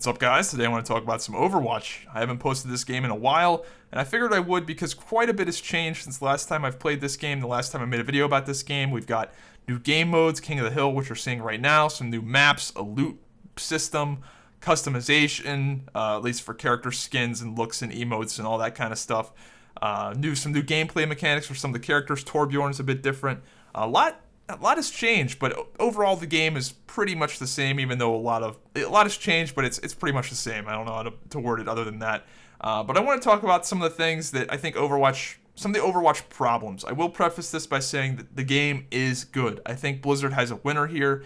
What's up, guys? Today I want to talk about some Overwatch. I haven't posted this game in a while, and I figured I would because quite a bit has changed since the last time I've played this game, the last time I made a video about this game. We've got new game modes, King of the Hill, which we're seeing right now, some new maps, a loot system, customization, at least for character skins and looks and emotes and all that kind of stuff. Some new gameplay mechanics for some of the characters. Torbjorn's a bit different. A lot has changed, but overall the game is pretty much the same. Even though a lot has changed, but it's pretty much the same. I don't know how to word it other than that. But I want to talk about some of the things that I think some of the Overwatch problems. I will preface this by saying that the game is good. I think Blizzard has a winner here.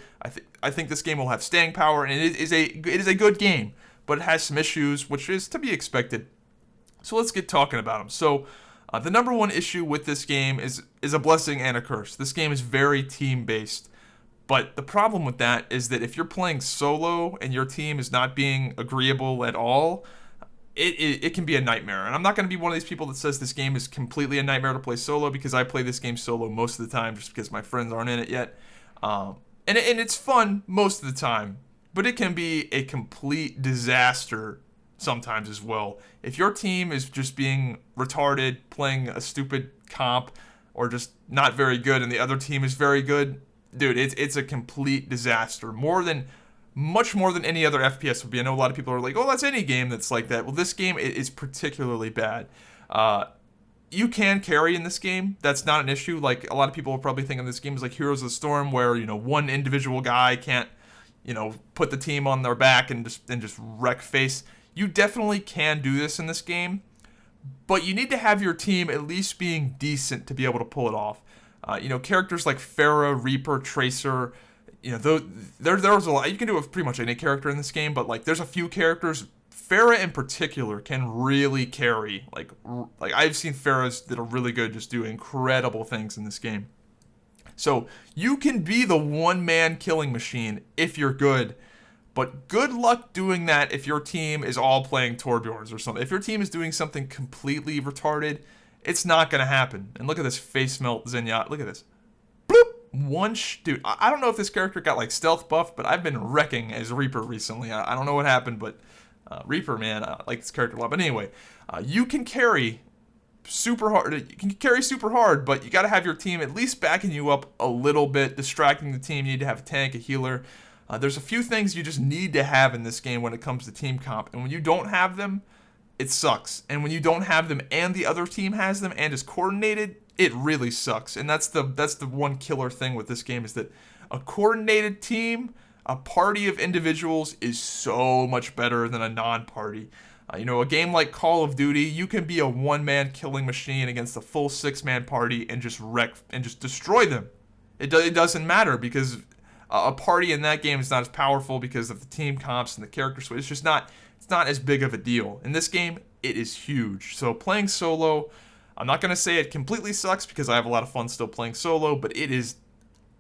I think this game will have staying power, and it is a good game, but it has some issues, which is to be expected. So let's get talking about them. So the number one issue with this game is a blessing and a curse. This game is very team-based, but the problem with that is that if you're playing solo and your team is not being agreeable at all, it can be a nightmare. And I'm not going to be one of these people that says this game is completely a nightmare to play solo, because I play this game solo most of the time just because my friends aren't in it yet. And it's fun most of the time, but it can be a complete disaster sometimes as well. If your team is just being retarded, playing a stupid comp, or just not very good, and the other team is very good, dude, it's a complete disaster. Much more than any other FPS would be. I know a lot of people are like, oh, that's any game that's like that. Well, this game is particularly bad. You can carry in this game. That's not an issue. Like, a lot of people are probably thinking this game is like Heroes of the Storm, where, one individual guy can't, put the team on their back and just wreck face. You definitely can do this in this game, but you need to have your team at least being decent to be able to pull it off. Characters like Pharah, Reaper, Tracer, there's a lot. You can do it with pretty much any character in this game, but like there's a few characters. Pharah in particular can really carry. Like I've seen Pharahs that are really good just do incredible things in this game. So you can be the one-man killing machine if you're good. But good luck doing that if your team is all playing Torbjorns or something. If your team is doing something completely retarded, it's not going to happen. And look at this face melt Zenyatta. Look at this. Bloop! Dude, I don't know if this character got like stealth buff, but I've been wrecking as Reaper recently. I don't know what happened, but Reaper, man, I like this character a lot. But anyway, you can carry super hard. You can carry super hard, but you got to have your team at least backing you up a little bit, distracting the team. You need to have a tank, a healer. There's a few things you just need to have in this game when it comes to team comp. And when you don't have them, it sucks. And when you don't have them and the other team has them and is coordinated, it really sucks. And that's the one killer thing with this game, is that a coordinated team, a party of individuals, is so much better than a non-party. A game like Call of Duty, you can be a one-man killing machine against a full six-man party and just wreck and just destroy them. It doesn't matter, because a party in that game is not as powerful because of the team comps and the character switch. It's not as big of a deal. In this game, it is huge. So playing solo, I'm not going to say it completely sucks, because I have a lot of fun still playing solo, but it is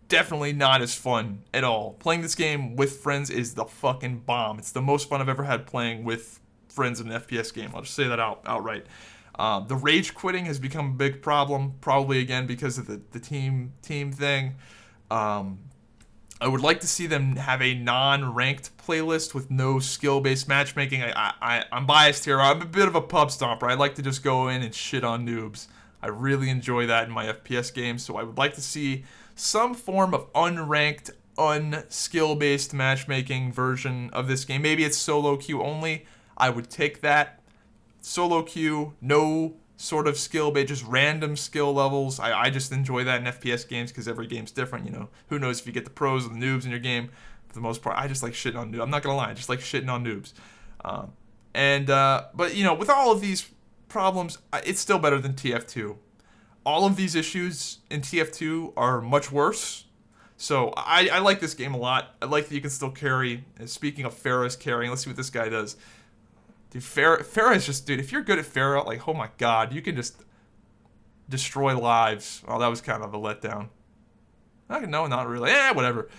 definitely not as fun at all. Playing this game with friends is the fucking bomb. It's the most fun I've ever had playing with friends in an FPS game. I'll just say that outright. The rage quitting has become a big problem, probably again because of the team thing. I would like to see them have a non-ranked playlist with no skill-based matchmaking. I'm biased here. I'm a bit of a pub stomper. I like to just go in and shit on noobs. I really enjoy that in my FPS games, so I would like to see some form of unranked, unskill-based matchmaking version of this game. Maybe it's solo queue only. I would take that. Solo queue, no sort of skill-based, just random skill levels. I just enjoy that in FPS games, because every game's different. Who knows if you get the pros or the noobs in your game. For the most part, I just like shitting on noobs. I'm not gonna lie, I just like shitting on noobs. But with all of these problems, it's still better than TF2. All of these issues in TF2 are much worse. So I like this game a lot. I like that you can still carry. And speaking of Pharah's carrying, let's see what this guy does. Dude, Pharah is just, dude, if you're good at Pharah, like, oh my god, you can just destroy lives. Oh, that was kind of a letdown. No, not really. Whatever.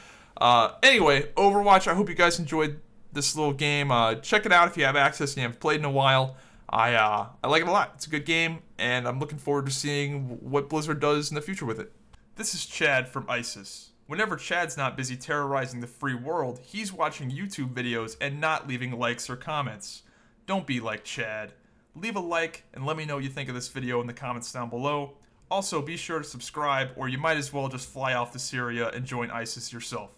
Anyway, Overwatch, I hope you guys enjoyed this little game. Check it out if you have access and you haven't played in a while. I like it a lot. It's a good game, and I'm looking forward to seeing what Blizzard does in the future with it. This is Chad from ISIS. Whenever Chad's not busy terrorizing the free world, he's watching YouTube videos and not leaving likes or comments. Don't be like Chad. Leave a like and let me know what you think of this video in the comments down below. Also, be sure to subscribe, or you might as well just fly off to Syria and join ISIS yourself.